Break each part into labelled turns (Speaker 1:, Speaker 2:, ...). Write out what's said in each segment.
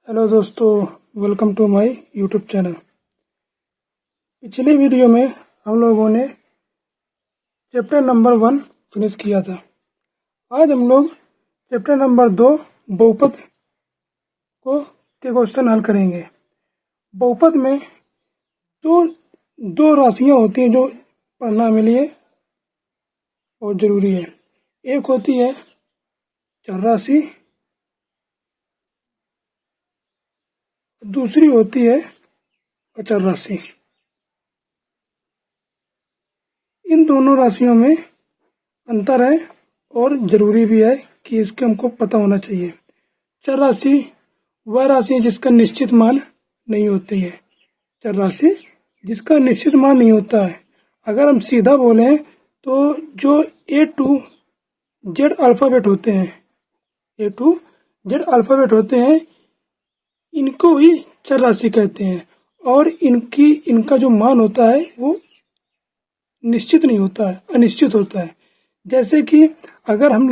Speaker 1: Hello दोस्तों, welcome to my YouTube channel. पिछले video में हम लोगों ने चैप्टर नंबर 1 फिनिश किया था। आज हम लोग चैप्टर नंबर 2 बहुपद के क्वेश्चन हल करेंगे। बहुपद में दो राशियां होती हैं जो पढ़ना हमें लिए बहुत जरूरी है। एक होती है चर राशि, दूसरी होती है अचर राशि। इन दोनों राशियों में अंतर है और जरूरी भी है कि इसके हमको पता होना चाहिए। चर राशि वह राशि है जिसका निश्चित मान नहीं होती है। चर राशि जिसका निश्चित मान नहीं होता है। अगर हम सीधा बोलें तो जो ए टू जेड अल्फ़ाबेट होते हैं, ए टू जेड अल्फ़ाबेट होते हैं, इनको ही चर राशि कहते हैं। और इनका जो मान होता है वो निश्चित नहीं होता है, अनिश्चित होता है। जैसे कि अगर हम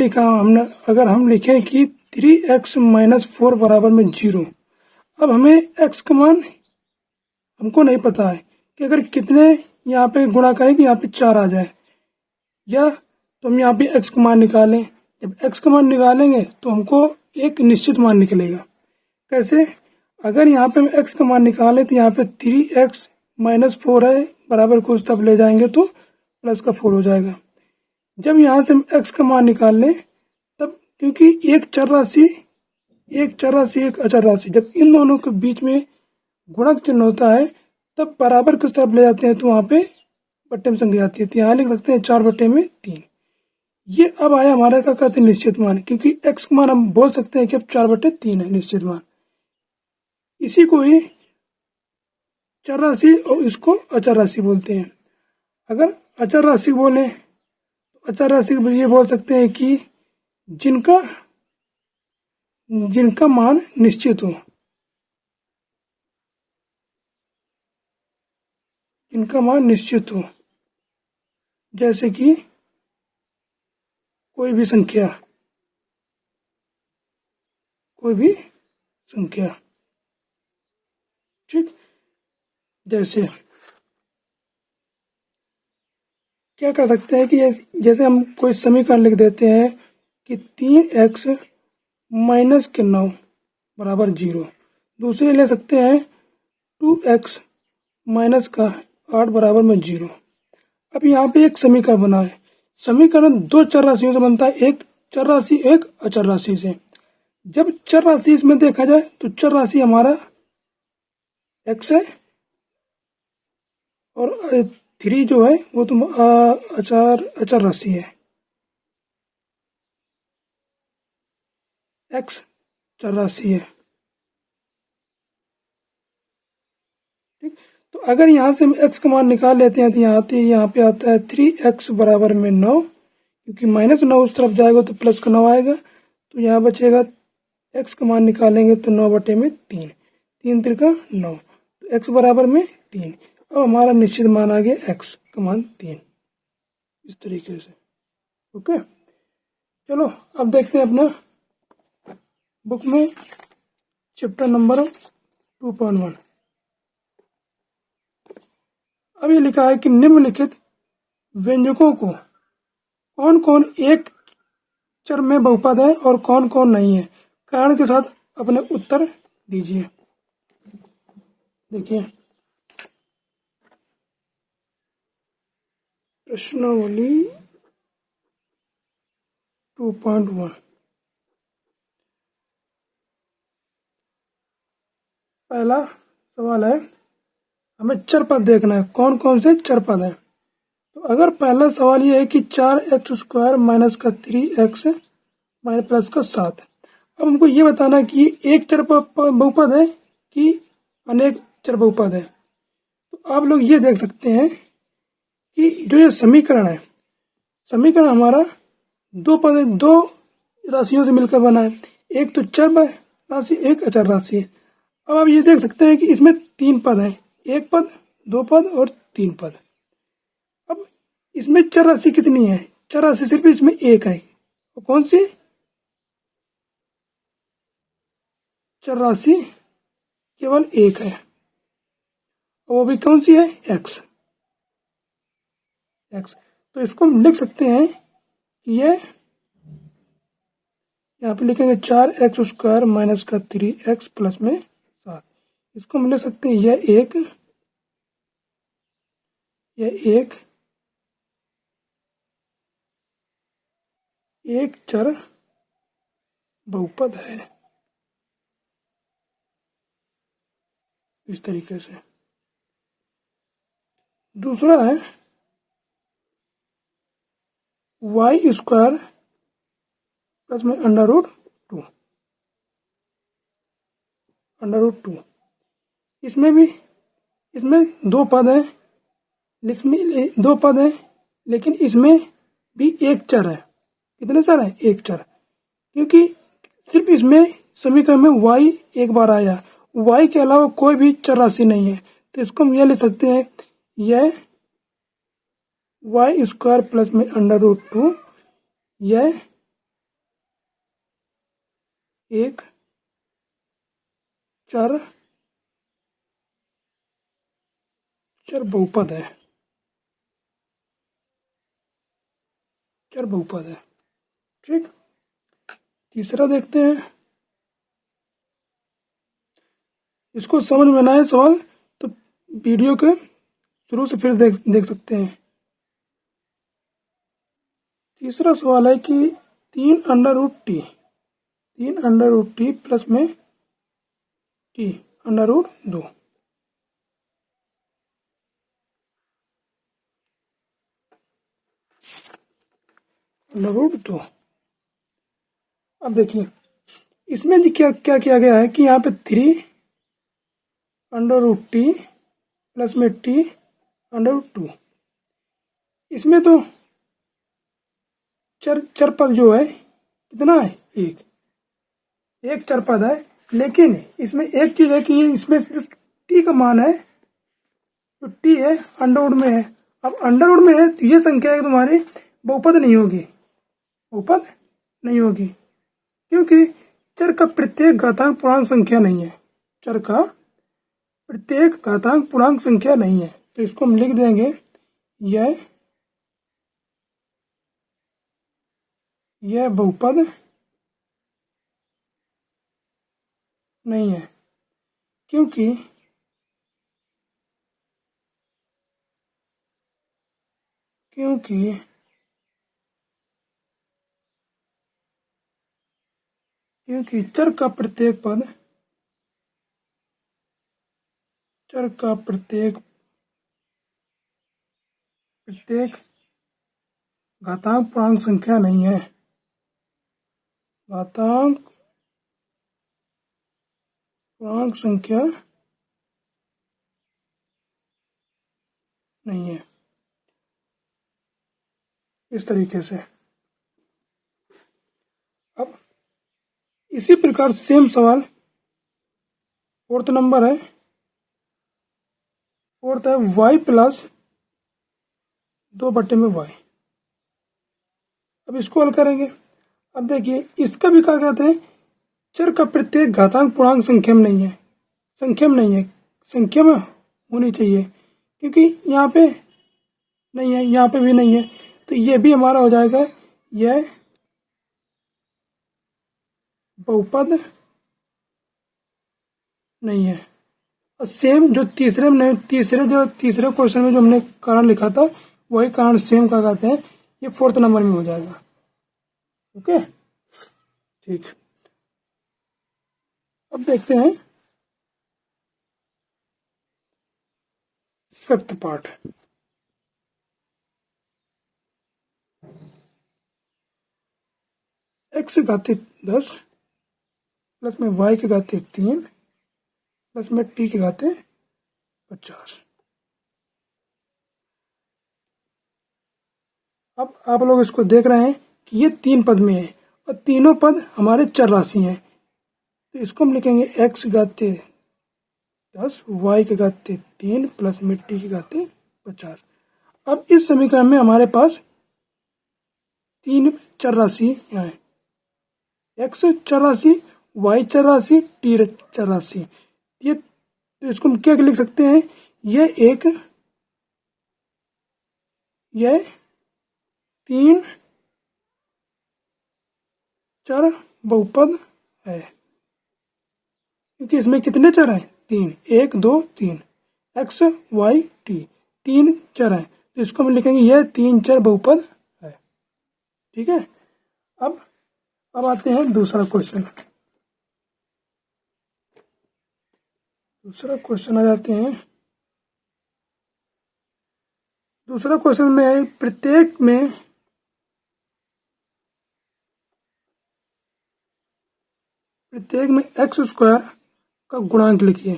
Speaker 1: लिखें कि 3x - 4 बराबर में 0। अब हमें x का मान हमको नहीं पता है कि अगर कितने यहाँ पे गुणा करें कि यहाँ पे 4 आ जाए, या तो हम यहाँ पे x का मान निकालें। जब x का मान निकालेंगे तो हमको एक निश्चित मान निकलेगा। कैसे? अगर यहाँ पे हम x का मान निकालें तो यहाँ पे 3x - 4 है बराबर कुछ, तब ले जाएंगे तो प्लस का 4 हो जाएगा। जब यहाँ से हम x का मान निकाल लें तब, क्योंकि एक चर राशि एक अचर राशि, जब इन दोनों के बीच में गुणक चिन्ह होता है तब बराबर किस तरफ ले जाते हैं तो वहाँ पे बट्टे में संख्या आती है। तो यहाँ लिख सकते हैं 4/3। ये अब आया हमारा क्या कहते हैं निश्चित मान, क्योंकि x का मान हम बोल सकते हैं कि अब 4/3 है निश्चित मान। इसी को ही चर राशि और इसको अचर राशि बोलते हैं। अगर अचर राशि बोले तो अचर राशि ये बोल सकते हैं कि जिनका मान निश्चित हो, इनका मान निश्चित हो। जैसे कि कोई भी संख्या, ठीक। जैसे क्या कर सकते हैं कि जैसे हम कोई समीकरण लिख देते हैं कि 3x - 9 बराबर 0। दूसरे ले सकते हैं 2x - 8 बराबर में 0। अब यहाँ पे एक समीकरण बना है। समीकरण दो चर राशियों से बनता है, एक चर राशि एक अचर राशि से। जब चर राशि इसमें देखा जाए तो चर राशि हमारा x है और 3 जो है वो तो अचर राशि है। x चर राशि है, ठीक। तो अगर यहाँ से हम x का मान निकाल लेते हैं तो यहाँ पे आता है 3x बराबर में 9, क्योंकि -9 उस तरफ जाएगा तो प्लस का 9 आएगा। तो यहाँ बचेगा x का मान निकालेंगे तो 9/3, 3 त्रिका 9, तो x बराबर में 3। अब हमारा निश्चित मान आ गया x का मान 3, इस तरीके से। ओके, चलो अब देखते हैं अपना बुक में चैप्टर नंबर 2.1। अब ये लिखा है कि निम्नलिखित व्यंजकों को कौन कौन एक चर में बहुपद है और कौन कौन नहीं है, कारण के साथ अपने उत्तर दीजिए। देखिए प्रश्नावली 2.1। पहला सवाल है, हमें चर पद देखना है, कौन कौन से चर पद है। तो अगर पहला सवाल ये है कि 4x² - 3x प्लस का 7। अब हमको ये बताना है कि ये एक चर बहुपद है कि अनेक चर बहुपद है। तो आप लोग ये देख सकते हैं कि जो ये समीकरण है, समीकरण हमारा दो राशियों से मिलकर बना है। एक तो चर राशि, एक अचर राशि है। अब आप ये देख सकते हैं कि इसमें 3 पद हैं, 1 पद, 2 पद और 3 पद। अब इसमें चर राशि कितनी है? चर राशि सिर्फ इसमें एक है। कौन सी? चर राशि केवल एक है, वो भी कौन सी है? एक्स। तो इसको हम लिख सकते हैं कि ये यहाँ पे लिखेंगे 4x² माइनस का 3x प्लस में 7। इसको हम लिख सकते हैं यह एक चर बहुपद है, इस तरीके से। दूसरा है y² प्लस में √2। इसमें दो पद हैं, लेकिन इसमें भी एक चर है। कितने चर है? एक चर। क्योंकि सिर्फ इसमें समीकरण में y एक बार आया, y के अलावा कोई भी चर राशि नहीं है, तो इसको हम यह लिख सकते हैं, यह y² प्लस में √2 यह एक चर बहुपद है, ठीक। तीसरा देखते हैं, इसको समझ में ना आए सवाल तो वीडियो के शुरू से फिर देख सकते हैं। तीसरा सवाल है कि 3√t प्लस में t √2। √2। अब देखिए इसमें क्या किया गया है कि यहाँ पे 3√t प्लस में t √2। इसमें तो चर पद जो है कितना है? एक चर पद है, लेकिन इसमें एक चीज है कि इसमें जो t का मान है, जो t है अंडरवुड में है। अब अंडरवुड में है तो ये संख्या तुम्हारी बहुपद नहीं होगी, क्योंकि चर का प्रत्येक घातांक पूर्णांक संख्या नहीं है। तो इसको हम लिख देंगे यह बहुपद नहीं है, क्योंकि चर का प्रत्येक घातांक पूर्णांक संख्या नहीं है। इस तरीके से। अब इसी प्रकार सेम सवाल फोर्थ है y प्लस 2/y। अब इसको हल करेंगे। अब देखिए इसका भी क्या कहते हैं, चर का प्रत्येक घातांक पूर्णांक संख्या में नहीं है, संख्या में होनी चाहिए, क्योंकि यहाँ पे नहीं है, यहाँ पे भी नहीं है, तो ये भी हमारा हो जाएगा यह बहुपद नहीं है। और सेम जो तीसरे क्वेश्चन में जो हमने कारण लिखा था, वही कारण सेम क्या कहते हैं, ये फोर्थ नंबर में हो जाएगा। ओके, ठीक। अब देखते हैं फिफ्थ पार्ट। x घाते 10 प्लस में y के घाते 3 प्लस में t के घाते 50। अब आप लोग इसको देख रहे हैं कि ये 3 पद में है और तीनों पद हमारे चर राशि हैं, तो इसको हम लिखेंगे x घाते 10 y के घाते 3 प्लस में t के घाते 50। अब इस समीकरण में हमारे पास 3 चर राशि यहाँ है, x चर राशि, y चर राशि, t चर राशि। ये तो इसको हम क्या लिख सकते हैं, ये 3 चर बहुपद है, क्योंकि इसमें कितने चर हैं, 3, 1 2 3, x y t, 3 चर हैं, तो इसको हम लिखेंगे यह 3 चर बहुपद है। ठीक है, अब आते हैं दूसरा क्वेश्चन। दूसरा क्वेश्चन आ जाते हैं। दूसरा क्वेश्चन में प्रत्येक में एक्स स्क्वायर का गुणांक लिखिए।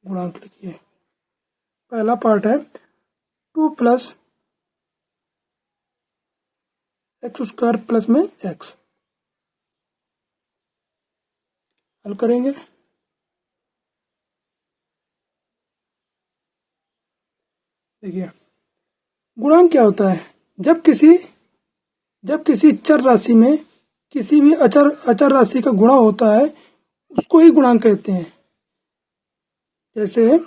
Speaker 1: गुणांक लिखिए। पहला पार्ट है 2 प्लस एक्स स्क्वायर प्लस में एक्स। हल करेंगे। देखिए, गुणांक क्या होता है, जब किसी चर राशि में किसी भी अचर राशि का गुणा होता है उसको ही गुणांक कहते हैं। जैसे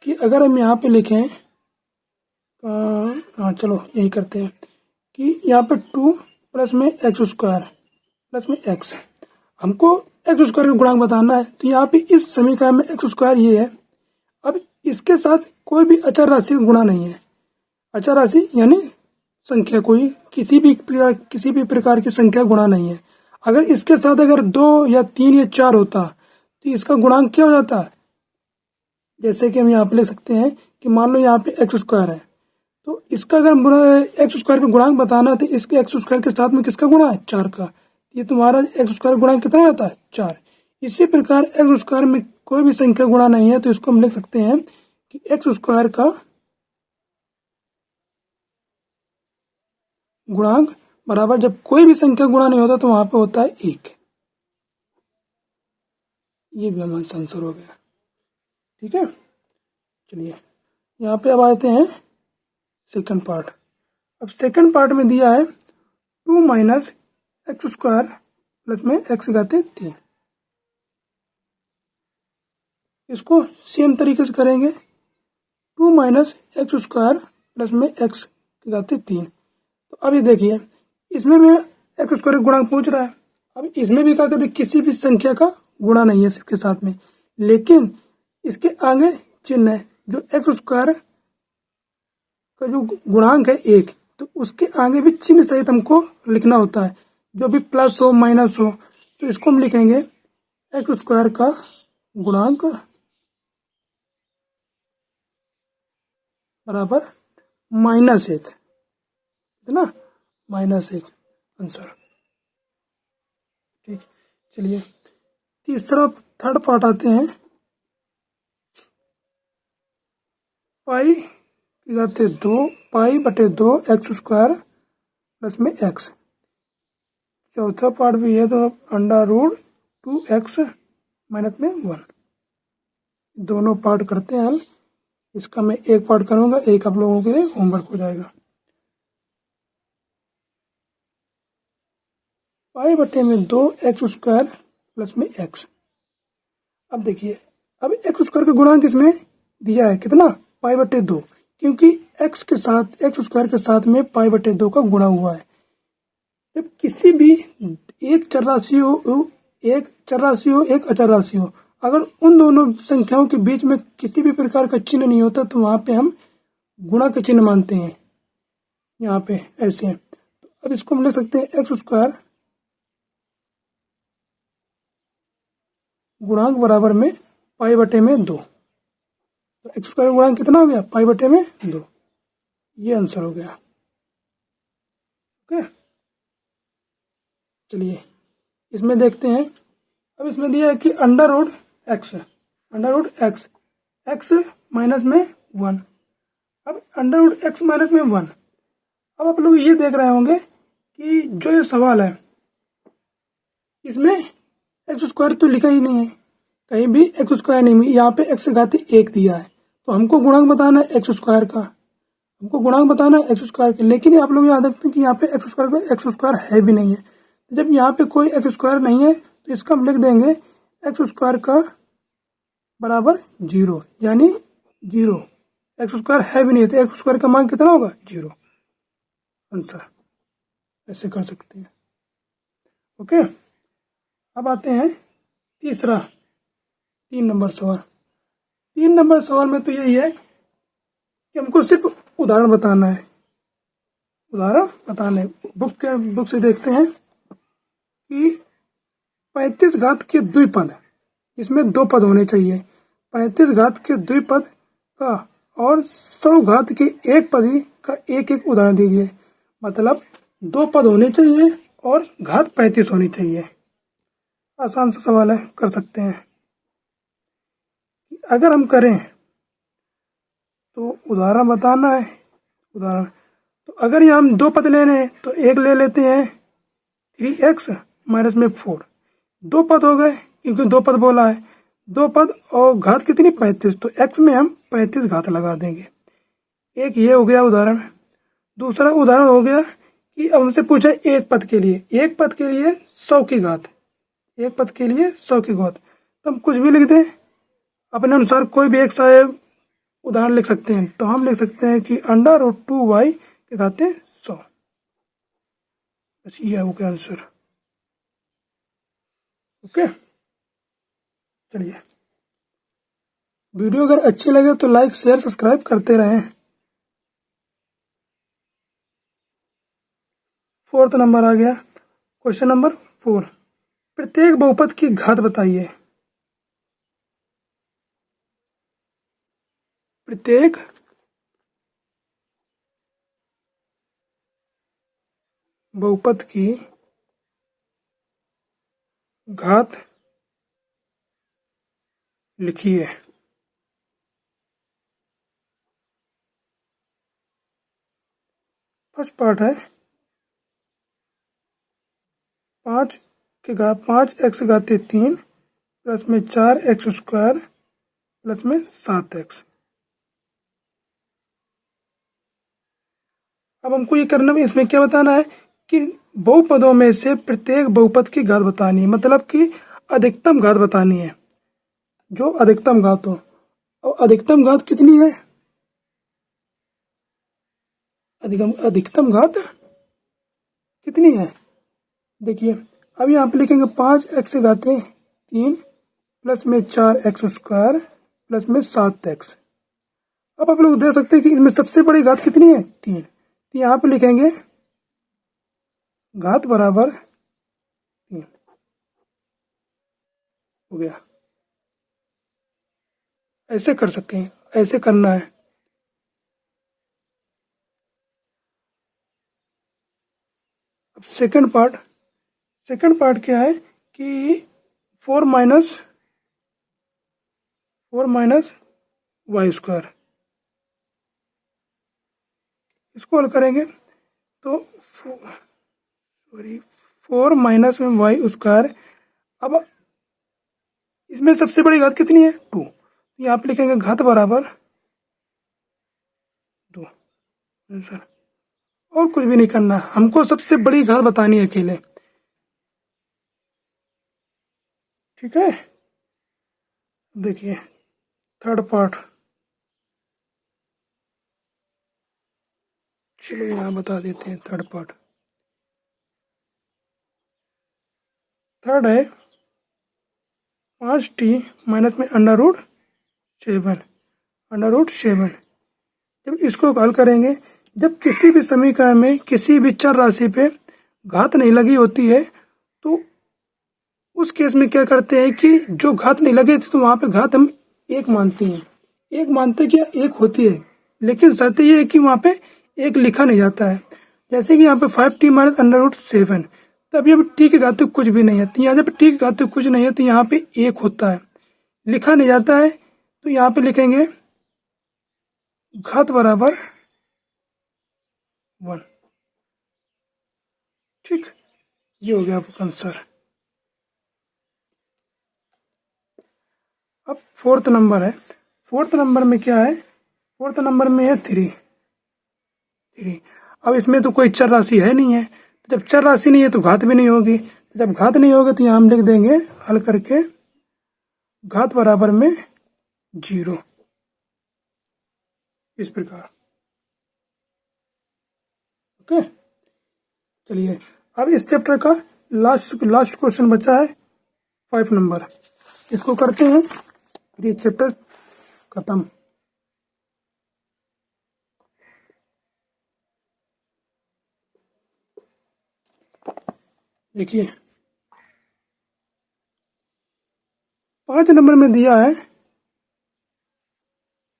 Speaker 1: कि अगर हम यहाँ पे लिखें, हाँ चलो यही करते हैं कि यहाँ पे 2 प्लस में एक्स स्क्वायर प्लस में एक्स, हमको एक्स स्क्वायर का गुणांक बताना है, तो यहाँ पे इस समीकरण में एक्स स्क्वायर ये है। अब इसके साथ कोई भी अचर राशि का गुणा नहीं है। अचर राशि यानी संख्या, कोई किसी भी प्रकार की संख्या गुणा नहीं है। अगर इसके साथ अगर 2 या 3 या 4 होता तो इसका गुणांक क्या हो जाता। जैसे कि हम यहाँ पे लिख सकते हैं कि मान लो यहाँ पे एक्स स्क्वायर है, तो इसका अगर एक्स स्क्वायर का गुणांक बताना है तो इसके एक्स स्क्वायर के साथ में किसका गुणा है, 4 का। ये तुम्हारा एक्स स्क्वायर गुणांक कितना होता है, 4। इसी प्रकार एक्स स्क्वायर में कोई भी संख्या गुणा नहीं है, तो इसको हम लिख सकते हैं कि एक्स स्क्वायर का गुणांक बराबर, जब कोई भी संख्या गुणा नहीं होता तो वहां पे होता है 1। ये भी हमारा आंसर हो गया। ठीक है, चलिए यहाँ पे अब आते हैं सेकंड पार्ट। अब सेकंड पार्ट में दिया है 2 माइनस एक्स स्क्वायर प्लस में एक्स घाते 3। इसको सेम तरीके से करेंगे, 2 माइनस एक्स स्क्वायर प्लस में एक्स घाते 3। तो अभी देखिए, इसमें में एक्स स्क्वायर गुणांक पूछ रहा है। अब इसमें भी क्या कहते हैं, किसी भी संख्या का गुणा नहीं है इसके साथ में, लेकिन इसके आगे चिन्ह है, जो एक्स स्क्वायर का जो गुणांक है 1, तो उसके आगे भी चिन्ह सहित हमको लिखना होता है, जो भी प्लस हो माइनस हो। तो इसको हम लिखेंगे एक्स स्क्वायर का गुणांक बराबर -1, है ना, -1 आंसर। ठीक, चलिए थर्ड पार्ट आते हैं। पाई की घाते 2 पाई बटे 2 एक्स स्क्वायर प्लस में एक्स। चौथा पार्ट भी है, तो √2x माइनस में 1। दोनों पार्ट करते हैं हल। इसका मैं एक पार्ट करूंगा, एक आप लोगों के लिए होमवर्क हो जाएगा। पाई बटे में 2 एक्स स्क्वायर प्लस में एक्स। अब देखिए, अब एक्स स्क्वायर का गुणांक इसमें दिया है कितना, पाई बटे 2, क्योंकि एक्स स्क्वायर के साथ में पाई बटे 2 का गुणा हुआ है। जब किसी भी एक चर राशि हो एक अचर राशि हो, अगर उन दोनों संख्याओं के बीच में किसी भी प्रकार का चिन्ह नहीं होता तो वहां पे हम गुणा के चिन्ह मानते हैं। यहाँ पे ऐसे, तो अब इसको हम लिख सकते हैं एक्स स्क्वायर गुणांक बराबर में पाई बटे में 2। तो एक्स स्क्वायर गुणांक कितना हो गया, पाई बटे में 2। ये आंसर हो गया। ओके, चलिए इसमें देखते हैं। अब इसमें दिया है कि √x x माइनस में 1। अब √x माइनस में 1। अब आप लोग ये देख रहे होंगे कि जो ये सवाल है इसमें एक्स स्क्वायर तो लिखा ही नहीं है, कहीं भी एक्स स्क्वायर नहीं, यहाँ पे एक्स घाते 1 दिया है, तो हमको गुणांक बताना है एक्स स्क्वायर का। हमको गुणांक बताना है एक्स स्क्वायर के, लेकिन आप लोग याद रखते हैं कि यहाँ पे एक्स स्क्वायर है भी नहीं है। तो जब यहाँ पे कोई एक्स स्क्वायर नहीं है तो इसका हम लिख देंगे एक्स स्क्वायर का बराबर 0, यानी 0। एक्स स्क्वायर है भी नहीं है तो एक्स स्क्वायर का मान कितना होगा? 0। आंसर ऐसे कर सकते हैं। ओके, अब आते हैं तीसरा 3 नंबर सवाल। 3 नंबर सवाल में तो यही है कि हमको सिर्फ उदाहरण बताना है, उदाहरण बताना है। बुक से देखते हैं कि 35 घात के द्विपद, इसमें 2 पद होने चाहिए। 35 घात के द्विपद का और 100 घात के एक पदी का एक एक उदाहरण दीजिए। मतलब 2 पद होने चाहिए और घात 35 होनी चाहिए। आसान सा सवाल है, कर सकते हैं। अगर हम करें तो उदाहरण बताना है। उदाहरण तो अगर ये हम 2 पद लेने हैं तो एक ले लेते हैं 3x माइनस में 4। 2 पद हो गए क्योंकि 2 पद बोला है। 2 पद और घात कितनी? 35, तो x में हम 35 घात लगा देंगे। एक ये हो गया उदाहरण। दूसरा उदाहरण हो गया कि अब हमसे पूछा एक पद के लिए, एक पद के लिए 100 की घात, एक पद के लिए 100 की घात, तो हम कुछ भी लिख दें अपने अनुसार, कोई भी एक सा उदाहरण लिख सकते हैं। तो हम लिख सकते हैं कि √2y के घाते 100। बस ये हो गया आंसर। ओके, चलिए, वीडियो अगर अच्छी लगे तो लाइक शेयर सब्सक्राइब करते रहें। 4th नंबर आ गया, क्वेश्चन नंबर 4। प्रत्येक बहुपद की घात बताइए। प्रत्येक बहुपद की घात लिखिए। फर्स्ट पार्ट है 5x घाते 3 प्लस में 4x स्क्वायर प्लस में 7x। अब हमको ये करना है, इसमें क्या बताना है कि बहुपदों में से प्रत्येक बहुपद की घात बतानी है, मतलब कि अधिकतम घात बतानी है, जो अधिकतम घात हो। और अधिकतम घात कितनी है? अधिकतम घात कितनी है? देखिए, अब यहाँ पे लिखेंगे 5x घाते 3 प्लस में 4x स्क्वायर प्लस में 7x। अब आप लोग देख सकते हैं कि इसमें सबसे बड़ी घात कितनी है? 3। तो यहाँ पे लिखेंगे घात बराबर 3 हो गया। ऐसे कर सकते हैं, ऐसे करना है। अब सेकंड पार्ट क्या है कि 4 माइनस वाई स्क्वायर, इसको हल करेंगे तो 4 माइनस में वाई स्क्वायर। अब इसमें सबसे बड़ी घात कितनी है? 2। यहाँ पे लिखेंगे घात बराबर 2 आंसर। और कुछ भी नहीं करना, हमको सबसे बड़ी घात बतानी है अकेले। ठीक है, देखिए थर्ड पार्ट, चलो यहाँ बता देते हैं। थर्ड पार्ट थर्ड है 5t माइनस में √7। जब इसको हल करेंगे, जब किसी भी समीकरण में किसी भी चर राशि पे घात नहीं लगी होती है तो उस केस में क्या करते हैं कि जो घात नहीं लगे थे तो वहां पे घात हम 1 मानते हैं। 1 मानते क्या 1 होती है, लेकिन शर्त ये है कि वहां पे 1 लिखा नहीं जाता है। जैसे कि यहाँ पे 5t माइनस √7, तब यहाँ पे t की घात कुछ भी नहीं है। तो यहाँ जब t की घात कुछ नहीं है तो यहाँ पे 1 होता है, लिखा नहीं जाता है। तो यहाँ पे लिखेंगे घात बराबर 1। ठीक, ये हो गया आपका आंसर। अब 4th नंबर है। 4th नंबर में क्या है? 4th नंबर में है 3। 3। अब इसमें तो कोई चर राशि है नहीं है, तो जब चर राशि नहीं है तो घात भी नहीं होगी, तो जब घात नहीं होगी तो यहाँ हम लिख देंगे हल करके घात बराबर में 0, इस प्रकार। ओके, चलिए अब इस चैप्टर का लास्ट क्वेश्चन बचा है 5 नंबर, इसको करते हैं फिर ये चैप्टर खत्म। देखिए 5 नंबर में दिया है,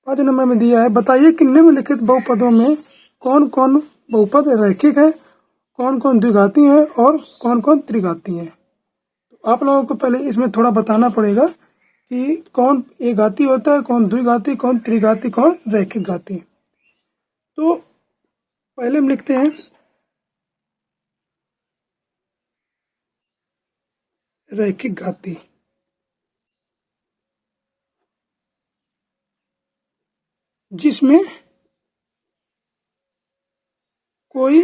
Speaker 1: 5 नंबर में दिया है बताइए कि निम्नलिखित बहुपदों में कौन कौन बहुपद रैखिक है, कौन कौन द्विघाती है और कौन कौन त्रिघाती है। तो आप लोगों को पहले इसमें थोड़ा बताना पड़ेगा कि कौन एक घाती होता है, कौन द्विघाती, कौन त्रिघाती, कौन रैखिक घाती। तो पहले हम लिखते हैं रैखिक घाती, जिसमें कोई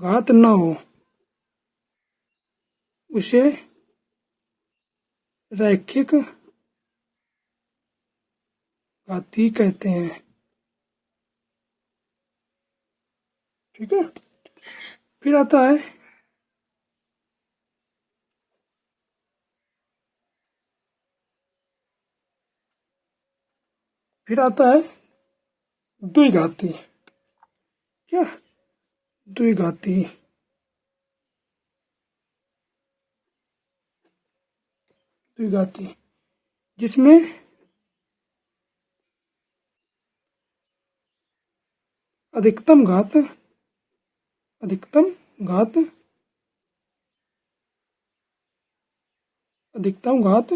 Speaker 1: घात न हो उसे रैखिक घाती कहते हैं। ठीक है, फिर आता है द्विघाती। क्या? द्विघाती, द्विघाती जिसमें अधिकतम घात, अधिकतम घात, अधिकतम घात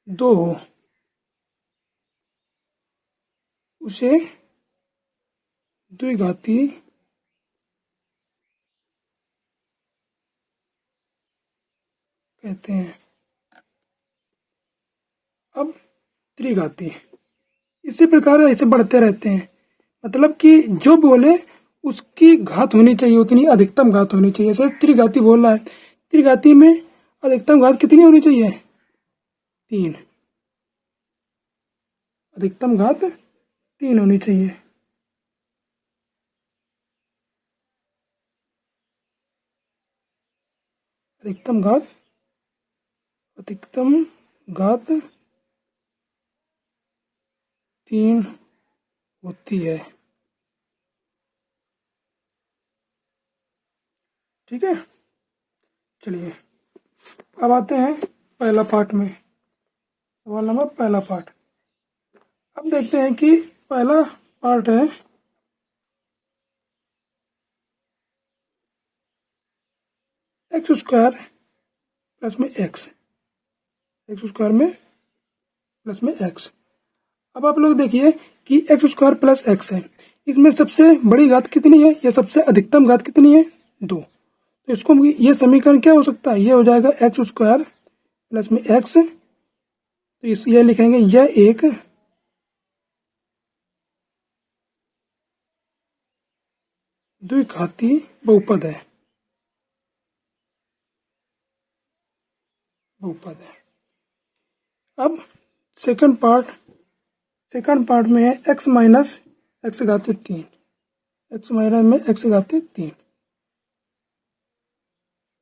Speaker 1: 2 हो उसे द्विघाती कहते हैं। अब त्रिघाती इसी प्रकार ऐसे बढ़ते रहते हैं, मतलब कि जो बोले उसकी घात होनी चाहिए, उतनी अधिकतम घात होनी चाहिए। जैसे त्रिघाती बोल रहा है, त्रिघाती में अधिकतम घात कितनी होनी चाहिए? 3, अधिकतम घात 3 होनी चाहिए। अधिकतम घात, अधिकतम घात 3 होती है। ठीक है, चलिए अब आते हैं पहला पार्ट में, सवाल नंबर पहला पार्ट। अब देखते हैं कि पहला पार्ट है एक्स स्क्वायर प्लस में एक्स, एक्स स्क्वायर में प्लस में एक्स। अब आप लोग देखिए कि एक्स स्क्वायर प्लस एक्स है, इसमें सबसे बड़ी घात कितनी है या सबसे अधिकतम घात कितनी है? 2। तो इसको ये समीकरण क्या हो सकता है? ये हो जाएगा एक्स स्क्वायर प्लस में एक्स, तो ये लिखेंगे यह एक द्विघाती बहुपद है, बहुपद है। अब सेकंड पार्ट में है एक्स माइनस एक्स घातीय 3, एक्स माइनस में एक्स घातीय 3,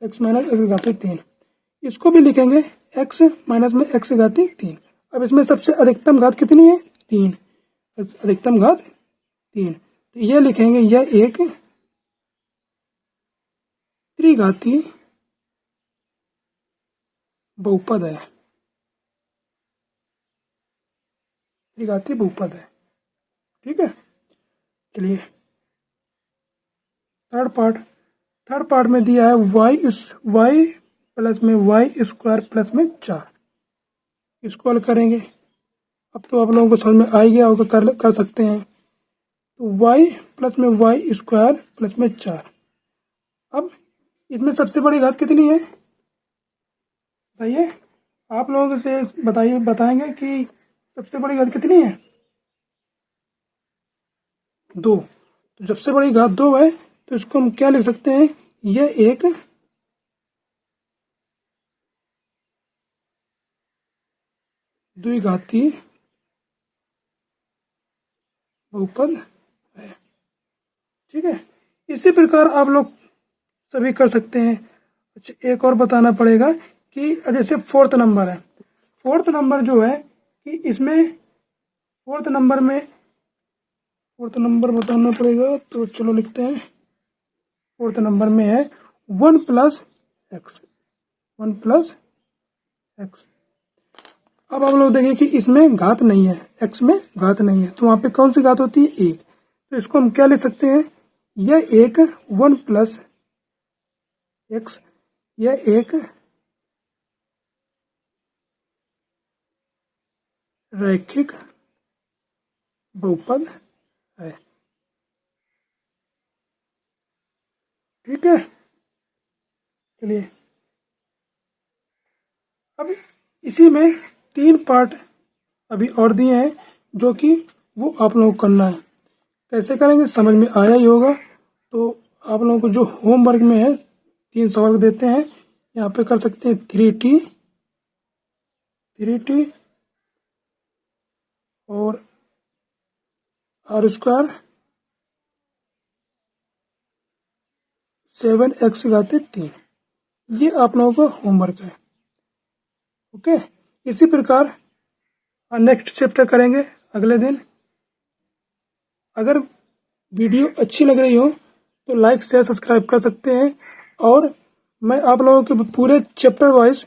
Speaker 1: एक्स माइनस एक्स घातीय 3, इसको भी लिखेंगे एक्स माइनस में एक्स घातीय 3। अब इसमें सबसे अधिकतम घात कितनी है? 3, अधिकतम घात 3, तो ये लिखेंगे यह एक त्रिघाती बहुपद है, त्रिघाती बहुपद है। ठीक है, चलिए थर्ड पार्ट में दिया है वाई प्लस में वाई स्क्वायर प्लस में 4, इसको हल करेंगे। अब तो आप लोगों को समझ में आ ही गया होगा, कर सकते हैं। तो वाई प्लस में वाई स्क्वायर प्लस में 4। अब इसमें सबसे बड़ी घात कितनी है बताइए? आप लोगों से बताएंगे कि सबसे बड़ी घात कितनी है? 2। तो जब से बड़ी घात 2 है तो इसको हम क्या लिख सकते हैं, यह एक द्विघातीय बहुपद है। ठीक है, इसी प्रकार आप लोग सभी कर सकते हैं। अच्छा, एक और बताना पड़ेगा कि जैसे फोर्थ नंबर है, फोर्थ नंबर जो है कि इसमें फोर्थ नंबर बताना पड़ेगा, तो चलो लिखते हैं। फोर्थ नंबर में है 1 + x, 1 + x। अब आप लोग देखिए कि इसमें घात नहीं है, x में घात नहीं है, तो वहां पे कौन सी घात होती है, 1। तो इसको हम क्या लिख सकते हैं, यह एक 1 + x, यह एक रैखिक बहुपद है। ठीक है, चलिए अब इसी में 3 पार्ट अभी और दिए हैं जो कि वो आप लोगों को करना है। कैसे करेंगे समझ में आया ही होगा। तो आप लोगों को जो होमवर्क में है 3 सवाल देते हैं, यहाँ पे कर सकते हैं 3t और r² 7x⁻3, ये आप लोगों का होमवर्क है। ओके, इसी प्रकार नेक्स्ट चैप्टर करेंगे अगले दिन। अगर वीडियो अच्छी लग रही हो तो लाइक शेयर सब्सक्राइब कर सकते हैं, और मैं आप लोगों के पूरे चैप्टर वाइज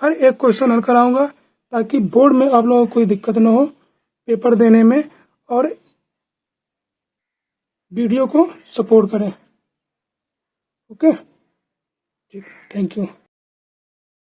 Speaker 1: हर एक क्वेश्चन हल कराऊंगा, ताकि बोर्ड में आप लोगों को कोई दिक्कत ना हो पेपर देने में, और वीडियो को सपोर्ट करें। ओके, ठीक, थैंक यू।